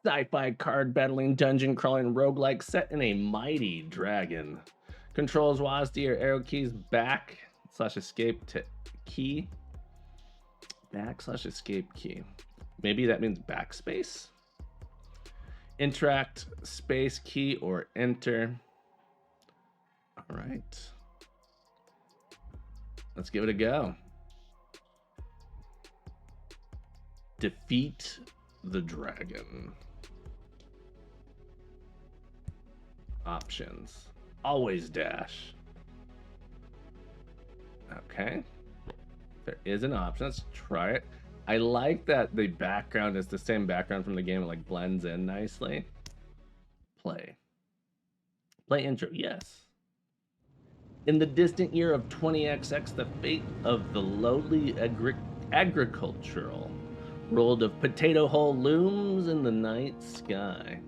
Sci-fi card battling dungeon crawling roguelike set in a mighty dragon. Controls WASD or arrow keys back slash escape to key. Back slash escape key. Maybe that means backspace? Interact space key or enter. All right. Let's give it a go. Defeat the dragon. Options. Always dash. Okay. There is an option. Let's try it. I like that the background is the same background from the game. It like blends in nicely. Play. Play intro. Yes. In the distant year of 20XX, the fate of the lowly agricultural world of Potato Hole looms in the night sky.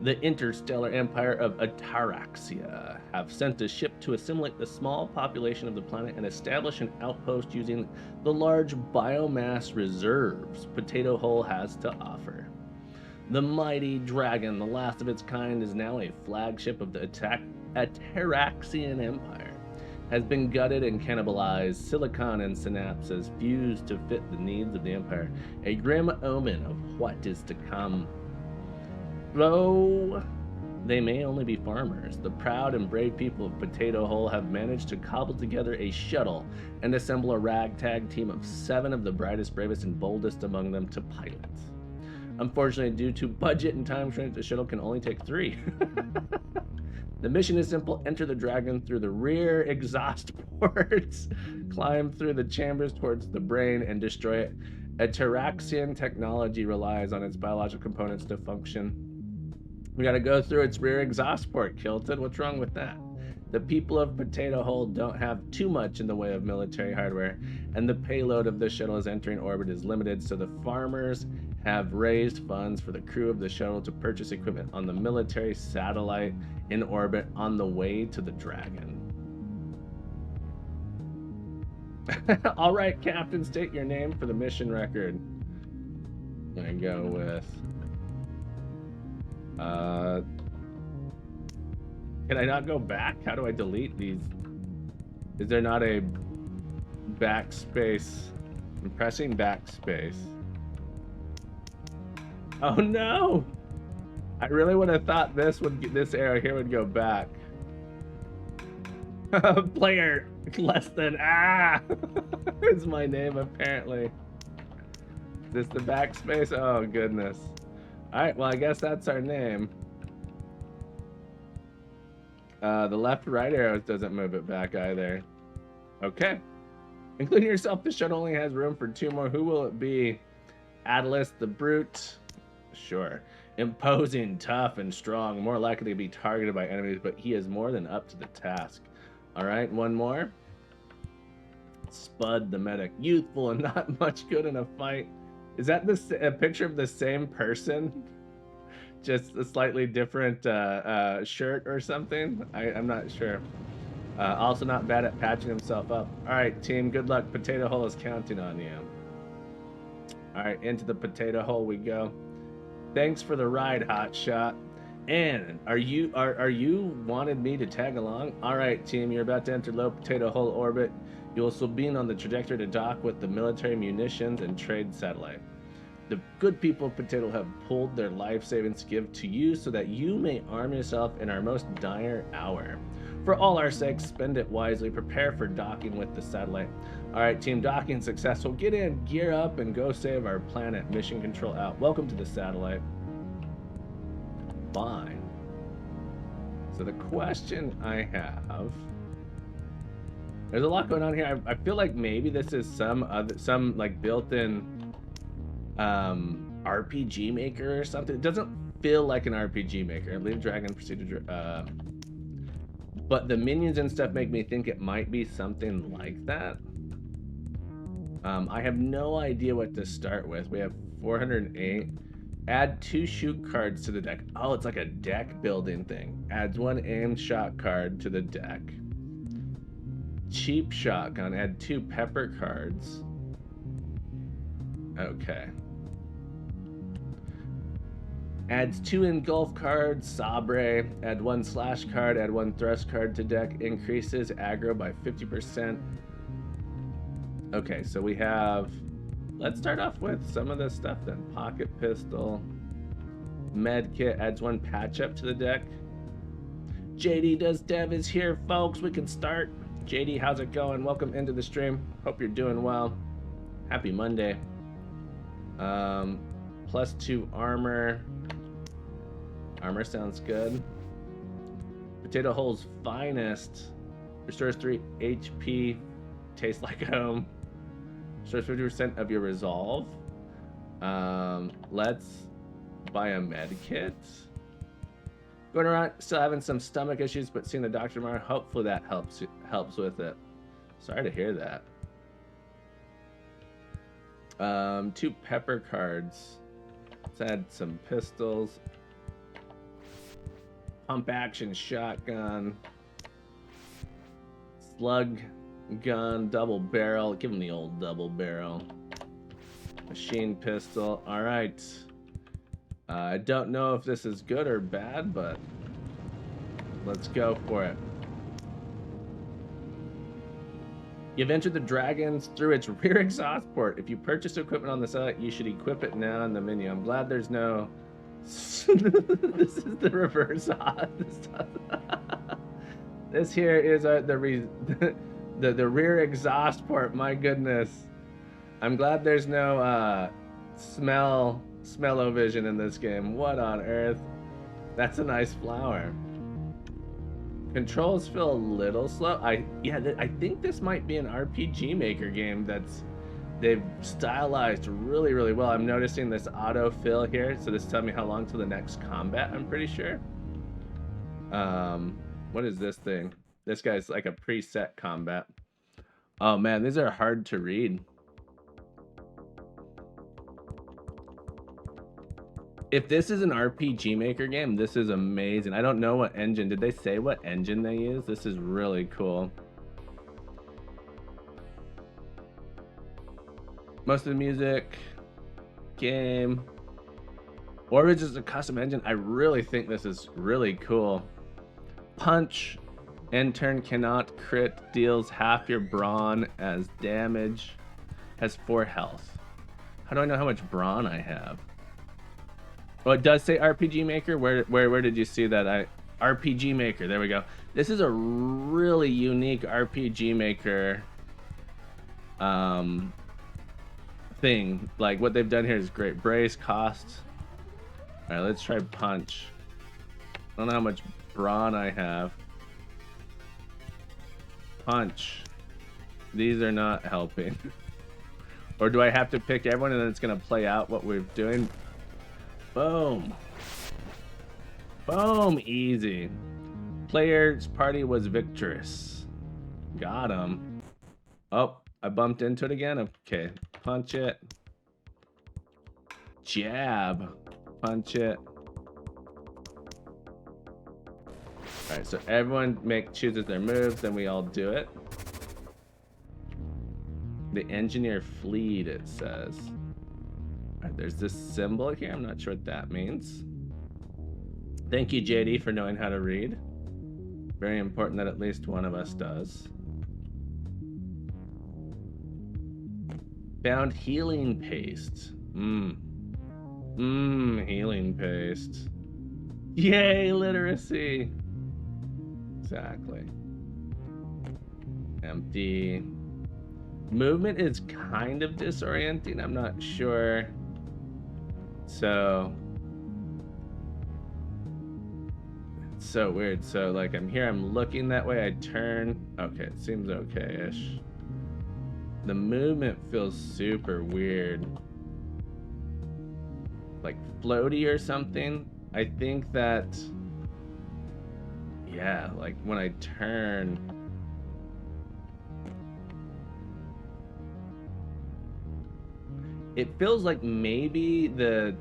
The interstellar empire of Ataraxia have sent a ship to assimilate the small population of the planet and establish an outpost using the large biomass reserves Potato Hole has to offer. The mighty dragon, the last of its kind, is now a flagship of the Ataraxian Empire, has been gutted and cannibalized, silicon and synapses fused to fit the needs of the Empire, a grim omen of what is to come. Though they may only be farmers, the proud and brave people of Potato Hole have managed to cobble together a shuttle and assemble a ragtag team of 7 of the brightest, bravest, and boldest among them to pilot. Unfortunately, due to budget and time constraints, the shuttle can only take 3. The mission is simple. Enter the dragon through the rear exhaust ports, climb through the chambers towards the brain, and destroy it. Ataraxian technology relies on its biological components to function. We gotta go through its rear exhaust port, Kilton. What's wrong with that? The people of Potato Hole don't have too much in the way of military hardware, and the payload of the shuttle as entering orbit is limited, so the farmers have raised funds for the crew of the shuttle to purchase equipment on the military satellite in orbit on the way to the dragon. All right, Captain, state your name for the mission record. I'm gonna go with can I not go back? How do I delete these? Is there not a backspace? I'm pressing backspace. Oh no! I really would have thought this arrow here would go back. Player less than is my name apparently. Is this the backspace? Oh goodness. Alright, well I guess that's our name. The left right arrows doesn't move it back either. Okay. Including yourself, the shuttle only has room for 2 more. Who will it be? Atlas the Brute. Sure. Imposing, tough, and strong. More likely to be targeted by enemies, but he is more than up to the task. Alright, 1 more. Spud the Medic. Youthful and not much good in a fight. Is that a picture of the same person? Just a slightly different shirt or something? I'm not sure. Also not bad at patching himself up. Alright, team, good luck. Potato Hole is counting on you. Alright, into the Potato Hole we go. Thanks for the ride, Hotshot. And are you wanted me to tag along? Alright, team, you're about to enter low Potato Hole orbit. You will still be on the trajectory to dock with the military munitions and trade satellite. The good people of Potato have pulled their life savings to give to you so that you may arm yourself in our most dire hour. For all our sakes, spend it wisely. Prepare for docking with the satellite. All right, team, docking successful. Get in, gear up, and go save our planet. Mission control out. Welcome to the satellite. Fine. So the question I have... There's a lot going on here. I feel like maybe this is some like built-in RPG maker or something. It doesn't feel like an RPG maker. I believe Dragon proceeded but the minions and stuff make me think it might be something like that. I have no idea what to start with. We have 408. Add 2 shoot cards to the deck. Oh, it's like a deck building thing. Adds 1 aimed shot card to the deck. Cheap shotgun. Add 2 pepper cards. Okay. Adds 2 engulf cards, Sabre. Add 1 slash card, add 1 thrust card to deck. Increases aggro by 50%. Okay, so we have... Let's start off with some of this stuff then. Pocket Pistol. Medkit adds 1 patch up to the deck. JD Does Dev is here, folks. We can start. JD, how's it going? Welcome into the stream. Hope you're doing well. Happy Monday. +2 armor. Armor sounds good. Potato Hole's Finest. Restores 3 HP. Tastes like home. Restores 50% of your resolve. Let's buy a med kit. Going around, still having some stomach issues, but seeing the doctor tomorrow. Hopefully that helps with it. Sorry to hear that. 2 pepper cards. Let's add some pistols. Pump action shotgun. Slug gun, double barrel. Give him the old double barrel. Machine pistol. All right. I don't know if this is good or bad, but let's go for it. You've entered the Dragons through its rear exhaust port. If you purchase equipment on the site, you should equip it now in the menu. I'm glad there's no... This is the reverse This here is the rear exhaust port. My goodness. I'm glad there's no smell-o-vision in this game. What on earth? That's a nice flower. Controls feel a little slow. I think this might be an RPG Maker game they've stylized really, really well. I'm noticing this autofill here, so this tells me how long till the next combat, I'm pretty sure. What is this thing? This guy's like a preset combat. Oh man, these are hard to read. If this is an RPG Maker game, this is amazing. I don't know what engine. Did they say what engine they use? This is really cool. Most of the music, game, or is just a custom engine. I really think this is really cool. Punch, end turn cannot crit, deals half your brawn as damage, has 4 health. How do I know how much brawn I have? Oh, it does say RPG Maker. Where did you see that? RPG Maker. There we go. This is a really unique RPG Maker thing. Like what they've done here is great. Brace, cost. All right, let's try punch. I don't know how much brawn I have. Punch. These are not helping. Or do I have to pick everyone and then it's gonna play out what we're doing? Boom. Boom. Easy. Player's party was victorious. Got him. Oh, I bumped into it again. Okay. Punch it. Jab. Punch it. Alright, so everyone chooses their moves, then we all do it. The engineer fleed, it says. Right, there's this symbol here. I'm not sure what that means. Thank you, JD, for knowing how to read. Very important that at least one of us does. Found healing paste. Healing paste. Yay, literacy. Exactly. Empty. Movement is kind of disorienting. I'm not sure. So it's so weird. So like I'm here, I'm looking that way, I turn. Okay, it seems okay-ish. The movement feels super weird. Like floaty or something. I think that, yeah, like when I turn, it feels like maybe the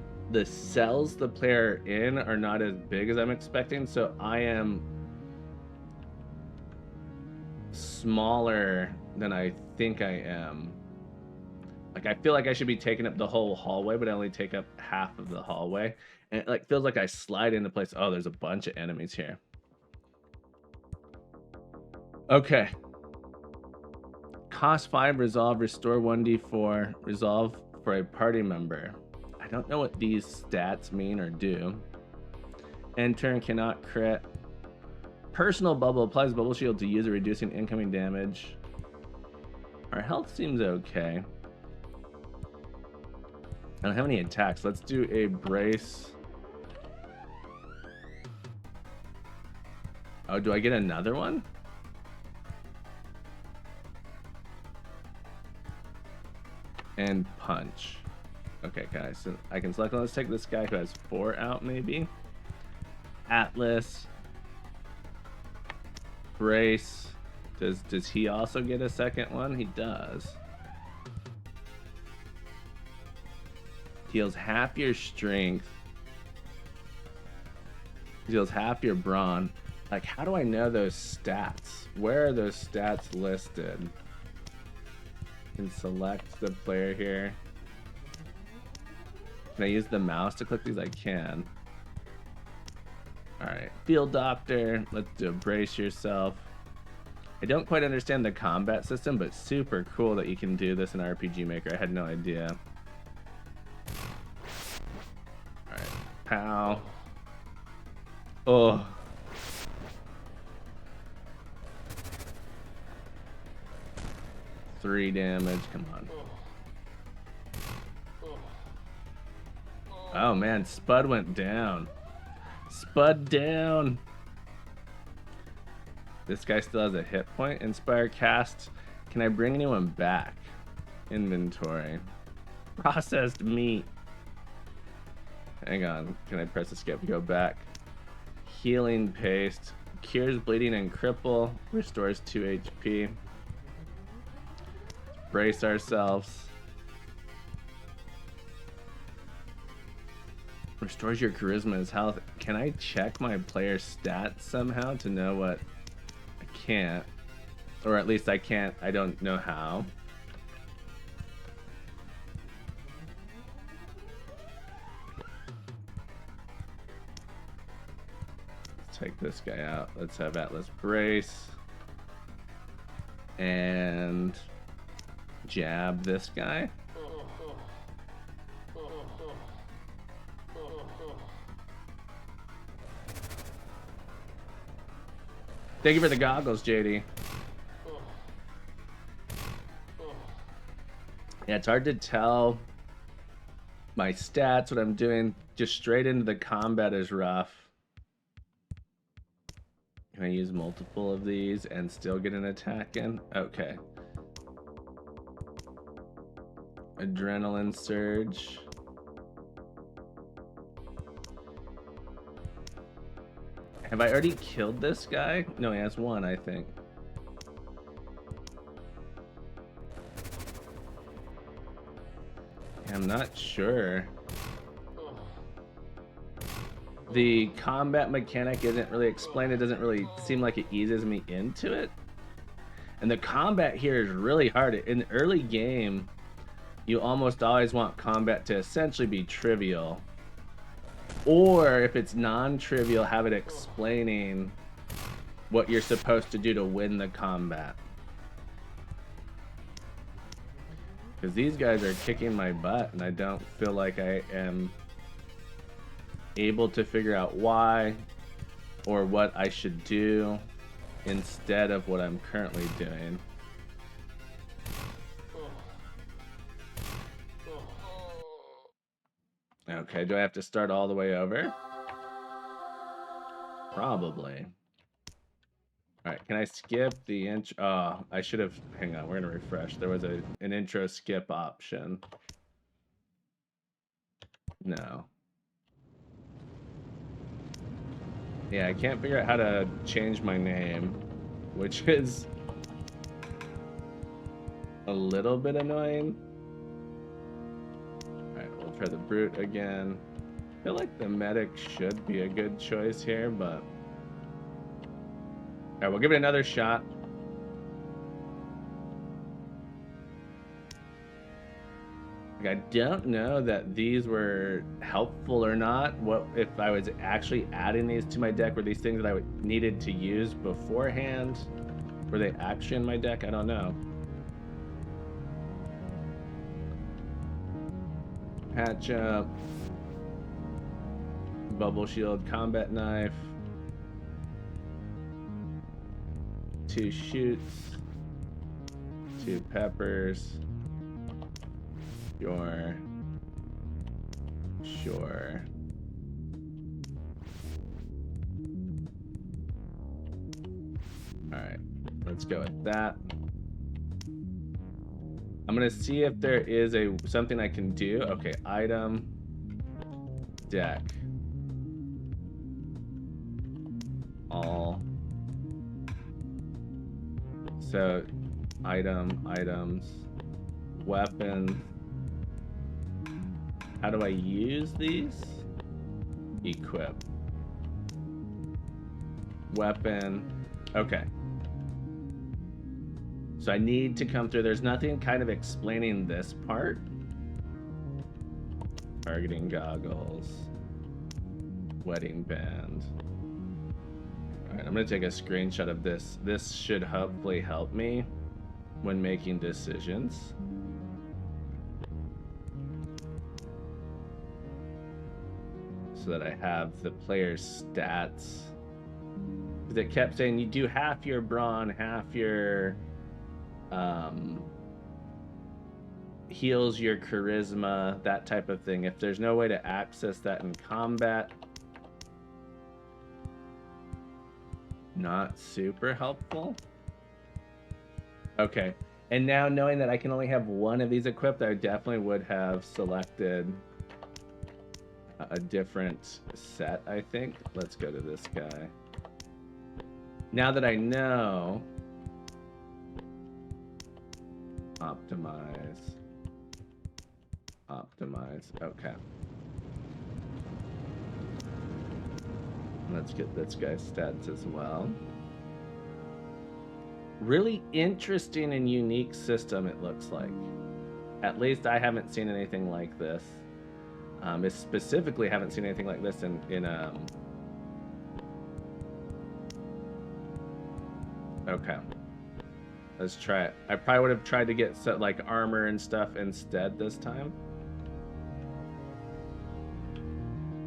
cells the player in are not as big as I'm expecting, so I am smaller than I think I am. Like, I feel like I should be taking up the whole hallway, but I only take up half of the hallway. And it like feels like I slide into place. Oh, there's a bunch of enemies here. Okay. Cost 5, resolve, restore 1d4, resolve for a party member. I don't know what these stats mean or do. End turn, cannot crit. Personal bubble, applies bubble shield to user, reducing incoming damage. Our health seems okay. I don't have any attacks. Let's do a brace. Oh, do I get another one? And punch. Okay, guys. So I can select. Let's take this guy who has 4 out, maybe. Atlas. Brace. Does he also get a second one? He does. Heals half your strength. Heals half your brawn. Like, how do I know those stats? Where are those stats listed? Can select the player here. Can I use the mouse to click these? I can. Alright, Field Doctor. Let's do a brace yourself. I don't quite understand the combat system, but super cool that you can do this in RPG Maker. I had no idea. Alright, pow. Oh. Three damage, come on. Oh man, Spud went down. Spud down. This guy still has a hit point. Inspire cast. Can I bring anyone back? Inventory. Processed meat. Hang on. Can I press escape to go back? Healing paste. Cures bleeding and cripple. Restores 2 HP. Brace ourselves. Restores your charisma and health. Can I check my player stats somehow to know what? I can't. Or at least I can't. I don't know how. Let's take this guy out. Let's have Atlas brace. And jab this guy. Thank you for the goggles, JD. Yeah, it's hard to tell my stats, what I'm doing. Just straight into the combat is rough. Can I use multiple of these and still get an attack in? Okay. Adrenaline surge. Have I already killed this guy? No, he has one, I think. I'm not sure. The combat mechanic isn't really explained. It doesn't really seem like it eases me into it. And the combat here is really hard. In early game, you almost always want combat to essentially be trivial. Or if it's non-trivial, have it explaining what you're supposed to do to win the combat. Because these guys are kicking my butt and I don't feel like I am able to figure out why or what I should do instead of what I'm currently doing. Okay, do I have to start all the way over? Probably. Alright, can I skip the intro? Oh, I should have... Hang on, we're going to refresh. There was an intro skip option. No. Yeah, I can't figure out how to change my name, which is a little bit annoying. Alright, we'll try the Brute again. I feel like the Medic should be a good choice here, but... Alright, we'll give it another shot. Like, I don't know that these were helpful or not. What if I was actually adding these to my deck? Were these things that I needed to use beforehand? Were they actually in my deck? I don't know. Patch up. Bubble shield, combat knife. 2 shoots. 2 peppers. Sure. Alright, let's go with that. I'm gonna see if there is something I can do. Okay, item, deck, all. So, items, weapons. How do I use these? Equip. Weapon. Okay. So I need to come through. There's nothing kind of explaining this part. Targeting goggles. Wedding band. All right, I'm gonna take a screenshot of this. This should hopefully help me when making decisions. So that I have the player's stats. Because it kept saying you do half your brawn, half your heals your charisma, that type of thing. If there's no way to access that in combat, not super helpful. Okay, and now knowing that I can only have one of these equipped, I definitely would have selected a different set, I think. Let's go to this guy. Now that I know, optimize, okay. Let's get this guy's stats as well. Really interesting and unique system, it looks like. At least I haven't seen anything like this. Specifically haven't seen anything like this in okay. Let's try it. I probably would have tried to get like armor and stuff instead this time.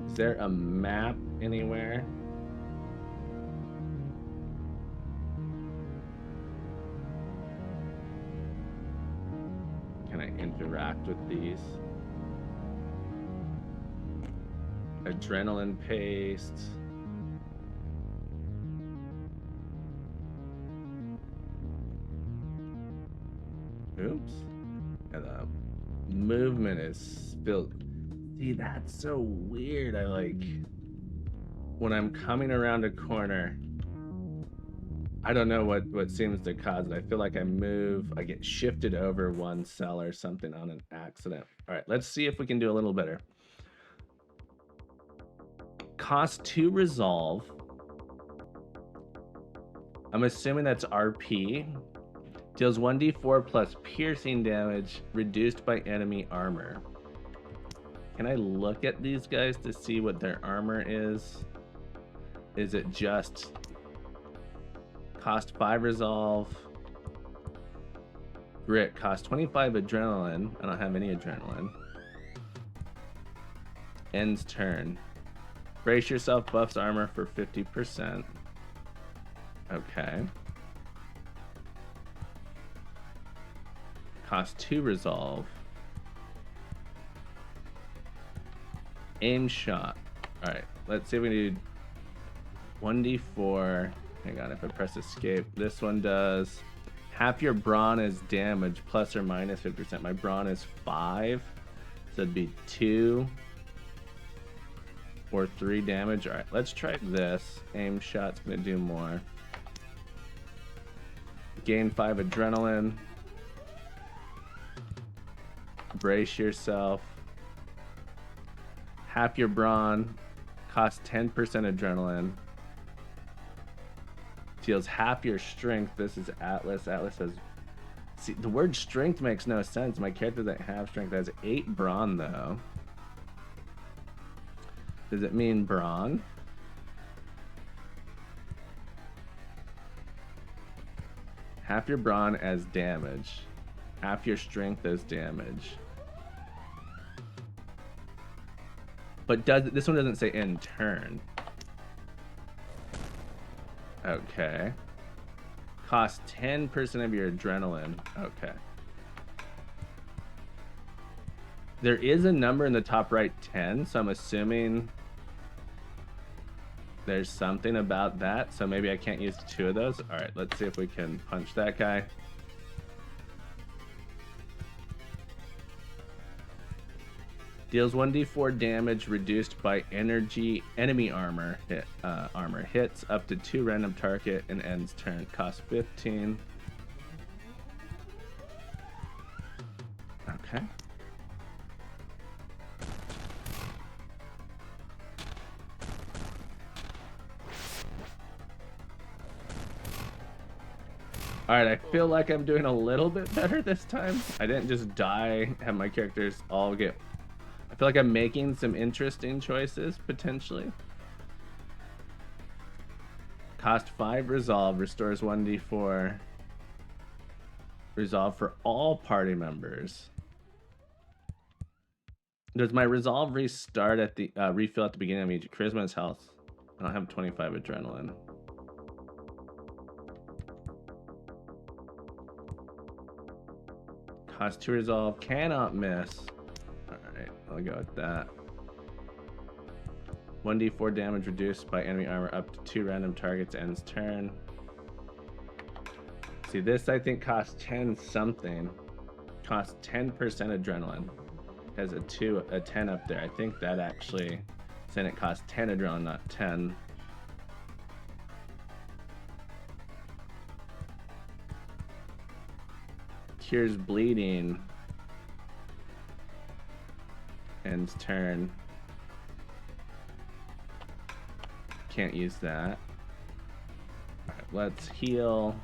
Is there a map anywhere? Can I interact with these? Adrenaline paste. Oops. Yeah, the movement is spilled. See, that's so weird. I like when I'm coming around a corner. I don't know what seems to cause it. I feel like I move, I get shifted over one cell or something on an accident. All right, let's see if we can do a little better. Cost 2 resolve. I'm assuming that's RP. Deals 1d4 plus piercing damage reduced by enemy armor. Can I look at these guys to see what their armor is? Is it just cost 5 resolve? Grit, cost 25 adrenaline. I don't have any adrenaline. Ends turn. Brace yourself, buffs armor for 50%. Okay. Cost 2 resolve. Aim shot. Alright, let's see if we need 1d4. Hang on, if I press escape. This one does half your brawn is damage, plus or minus 50%. My brawn is 5. So it'd be 2 or 3 damage. Alright, let's try this. Aim shot's gonna do more. Gain 5 adrenaline. Brace yourself. Half your brawn. Costs 10% adrenaline. Deals half your strength. This is Atlas. Atlas has See, the word strength makes no sense. My character doesn't have strength. Has 8 brawn, though. Does it mean brawn? Half your brawn as damage. Half your strength as damage. But this one doesn't say in turn. Okay. Cost 10% of your adrenaline. Okay. There is a number in the top right, 10, so I'm assuming there's something about that. So maybe I can't use 2 of those. All right, let's see if we can punch that guy. Deals 1d4 damage reduced by enemy armor. Armor hits up to 2 random target and ends turn. Cost 15. Okay. All right, I feel like I'm doing a little bit better this time. I didn't just die, have my characters all get... I feel like I'm making some interesting choices, potentially. Cost 5 resolve, restores 1d4. Resolve for all party members. Does my resolve restart at the refill at the beginning of each? Charisma is health. I don't have 25 adrenaline. Cost 2 resolve, cannot miss. Alright, I'll go with that. 1d4 damage reduced by enemy armor up to 2 random targets, ends turn. See, this I think costs 10 something. Costs 10% adrenaline. Has a 10 up there. I think that actually, saying it costs 10 adrenaline, not 10. Cures bleeding. Ends turn. Can't use that. All right, let's heal.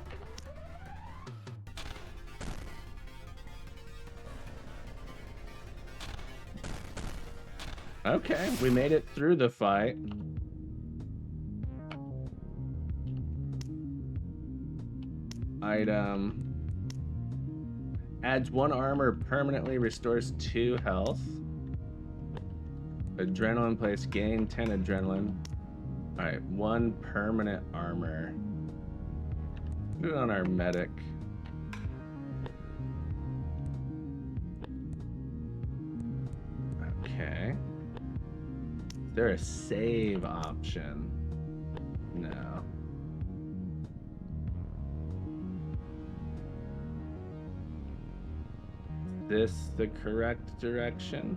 Okay, we made it through the fight. Item. Adds 1 armor, permanently restores 2 health. Adrenaline place, gain 10 adrenaline. Alright, 1 permanent armor. Put it on our medic. Okay. Is there a save option? No. Is this the correct direction?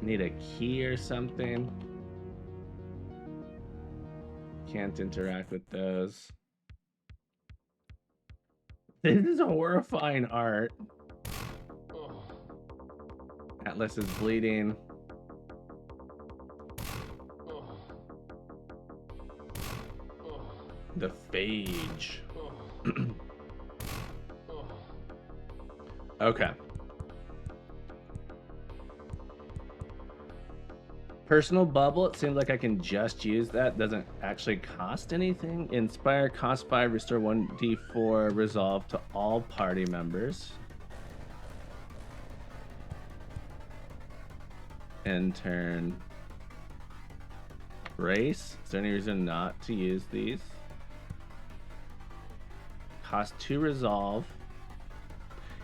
Need a key or something? Can't interact with those. This is horrifying art. Atlas is bleeding. The phage. Okay. Personal bubble, it seems like I can just use that. Doesn't actually cost anything. Inspire, cost 5, restore 1d4 resolve to all party members. End turn. Brace. Is there any reason not to use these? Cost 2 resolve.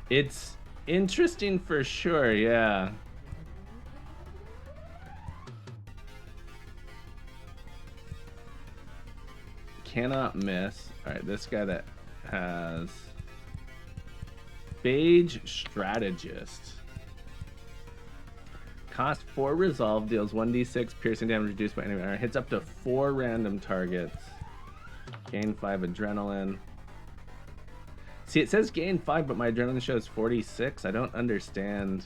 It's interesting for sure, yeah. Cannot miss. All right, this guy that has Phage Strategist. Cost 4 resolve, deals 1d6 piercing damage reduced by enemy armor. Hits up to 4 random targets. Gain 5 adrenaline. See, it says gain 5, but my adrenaline shows 46. I don't understand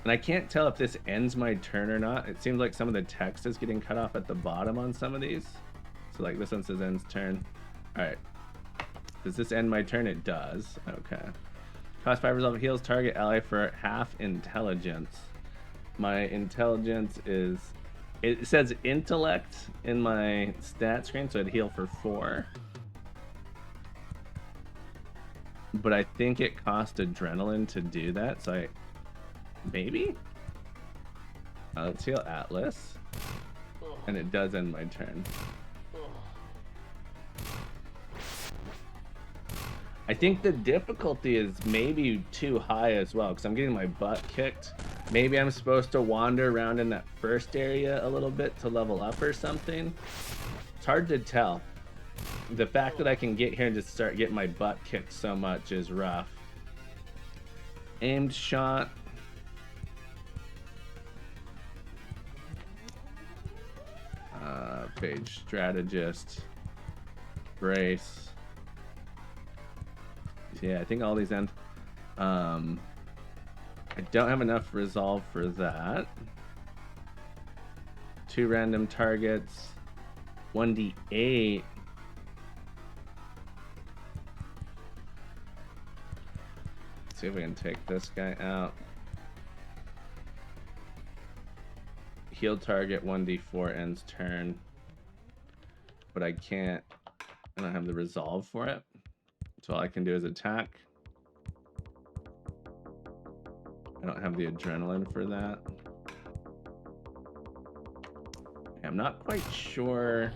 And I can't tell if this ends my turn or not. It seems like some of the text is getting cut off at the bottom on some of these. So like this one says ends turn. All right. Does this end my turn? It does. Okay. Cost 5 resolve heals target ally for half intelligence. My intelligence is... It says intellect in my stat screen, so I'd heal for 4. But I think it cost adrenaline to do that, so I... Maybe? Let's heal Atlas. And it does end my turn. I think the difficulty is maybe too high as well, because I'm getting my butt kicked. Maybe I'm supposed to wander around in that first area a little bit to level up or something. It's hard to tell. The fact that I can get here and just start getting my butt kicked so much is rough. Aimed shot. Page strategist. Brace. Yeah, I think all these end. I don't have enough resolve for that. 2 random targets. 1d8. Let's see if we can take this guy out. Heal target 1d4 ends turn. But I can't. I don't have the resolve for it. So all I can do is attack. I don't have the adrenaline for that. I'm not quite sure.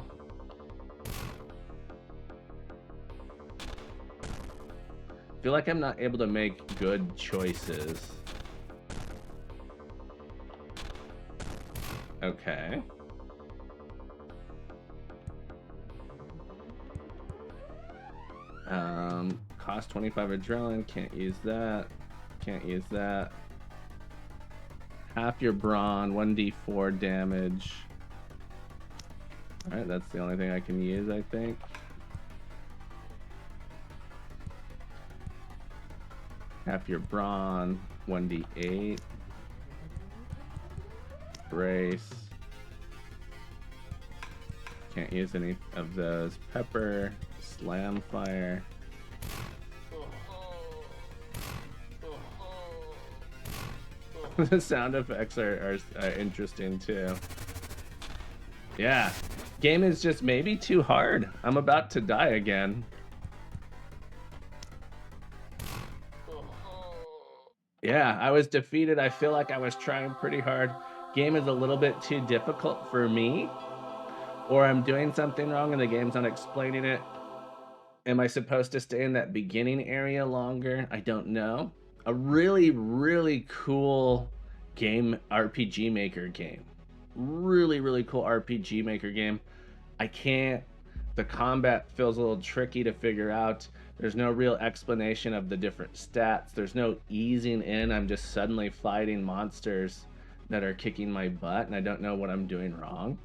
I feel like I'm not able to make good choices. Okay. Cost 25 adrenaline, can't use that. Can't use that. Half your brawn, 1d4 damage. Alright, that's the only thing I can use, I think. Half your brawn, 1d8. Brace. Can't use any of those. Pepper, slam fire. The sound effects are interesting too. Yeah, game is just maybe too hard. I'm about to die again. Yeah, I was defeated. I feel like I was trying pretty hard. Game is a little bit too difficult for me, or I'm doing something wrong and the game's not explaining it. Am I supposed to stay in that beginning area longer? I don't know. A really, really cool game, RPG Maker game. Really, really cool RPG Maker game. I can't... The combat feels a little tricky to figure out. There's no real explanation of the different stats. There's no easing in. I'm just suddenly fighting monsters that are kicking my butt, and I don't know what I'm doing wrong.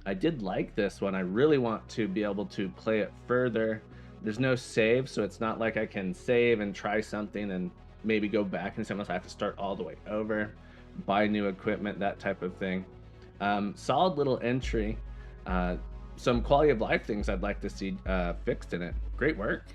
I did like this one. I really want to be able to play it further. There's no save, so it's not like I can save and try something and maybe go back and something else. I have to start all the way over, buy new equipment, that type of thing. Solid little entry. Some quality of life things I'd like to see fixed in it. Great work.